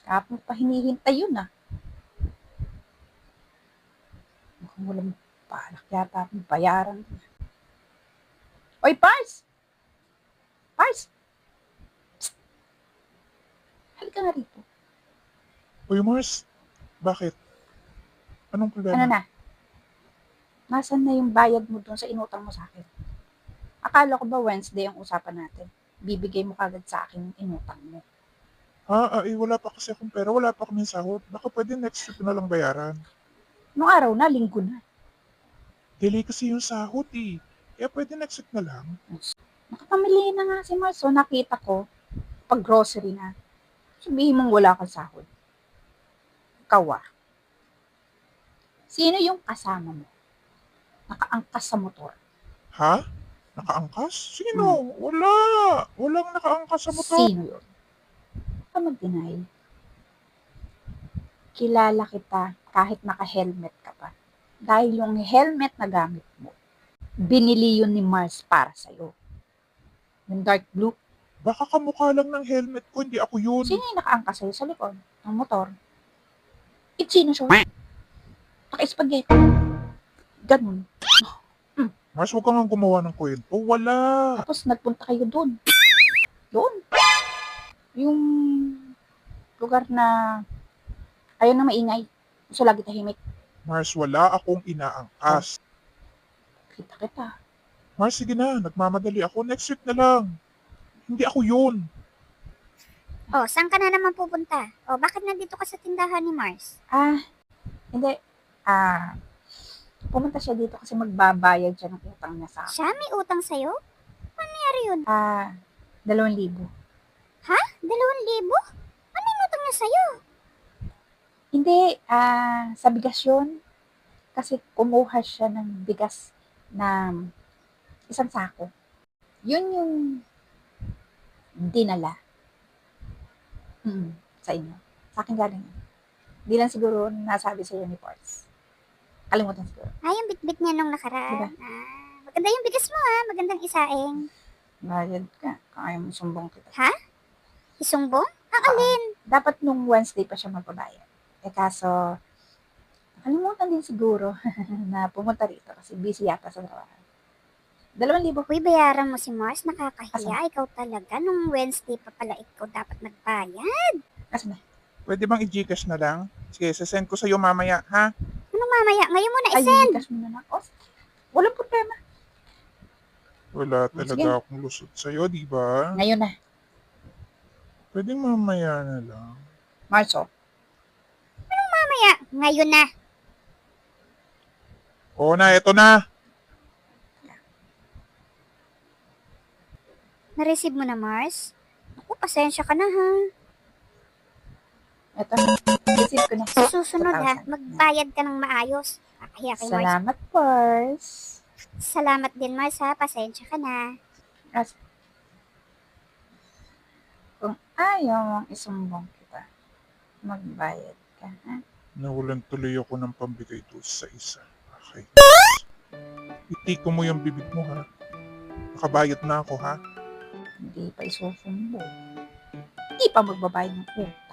Kapag pa hinihintay yun ah. Mukhang walang balak yata akong bayaran. Oy, Pars! Pars! Psst! Halika nga rito. Uy, Mars, bakit? Anong Ano problema? na? Nasaan na yung bayad mo dun sa inutang mo sa akin? Akala ko ba Wednesday ang usapan natin? Bibigay mo kagad sa akin yung inutang mo. Wala pa kasi akong pera, wala pa kaming sahod. Baka pwede next week ko na lang bayaran. Nung araw na, linggo na. Delay kasi yung sahod eh. Kaya pwede next week na lang. Nakapamili na nga si Mars. So nakita ko, pag grocery na, sabihin mong wala kang sahod. Ikaw ah. Sino yung kasama mo? Nakaangkas sa motor. Ha? Nakaangkas? Hmm. Sino? Wala. Walang nakaangkas sa motor. Sino yun? Huwag ka mag-deny. Kilala kita kahit naka-helmet ka pa. Dahil yung helmet na gamit mo, binili yun ni Mars para sa'yo. Yung dark blue. Baka kamukha lang ng helmet ko, hindi ako yun. Sino yung nakaangkas sa'yo sa likod ng motor? Sino siya? Naka-spaghetti. Ganun. Mars, huwag kang gumawa ng kwento. Wala. Tapos nagpunta kayo doon. Doon. Yung lugar na ayaw na maingay. Gusto lagi tahimik. Mars, wala akong inaangkas. Kita. Mars, sige na. Nagmamadali ako. Next week na lang. Hindi ako yun. Oh, saan ka na naman pupunta? Oh, bakit nandito ka sa tindahan ni Mars? Hindi. Pumunta siya dito kasi magbabayad siya ng utang niya sa akin. Siya may utang sa'yo? Ano nangyari yun? 2,000. Ha? 2,000? Ano yung utang niya sa'yo? Hindi, sa bigas yun. Kasi kumuha siya ng bigas na 1 sako. Yun yung dinala. Sa inyo. Sa akin galing. Hindi lang siguro nasabi sa iyo ni Pars. Kalimutan siguro. Yung bitbit niya nung nakaraan. Diba? Maganda yung bigas mo magandang isaing. Bayad ka. Kaya mo sumbong kita. Ha? Isumbong? Ang alin? Dapat nung Wednesday pa siya magbabayad. Kaso, nakalimutan din siguro na pumunta rito kasi busy yata sa trabaho. 2,000. Uy, bayaran mo si Mars. Nakakahiya. Asan? Ikaw talaga. Nung Wednesday pa pala ikaw dapat nagbayad. Kasi na. Pwede bang i-Gcash na lang? Sige, sasend ko sa'yo mamaya, ha? Anong mamaya? Ngayon mo na Ay, isend. Gcash mo na lang. Walang problema. Wala Sige. talaga akong lusot sa'yo, di ba? Ngayon na. Pwede mamaya na lang. Marso. Mamaya. Ngayon na. Oo na, eto na. Na-receive mo na, Mars? Ako, pasensya ka na ha. Ito na. Receive ko na. Sa susunod 2,000. magbayad ka ng maayos. Kaya kay Mars. Salamat, Pars. Salamat din, Mars ha. Pasensya ka na. Kung ayaw mong isumbong kita, magbayad ka, ha? Nawalan tuloy ako ng pambigay doon sa isa. Okay. Itiko mo yung bibig mo, ha? Nakabayad na ako, ha? Hindi pa isusumbong. Hindi pa magbabayad ng utang.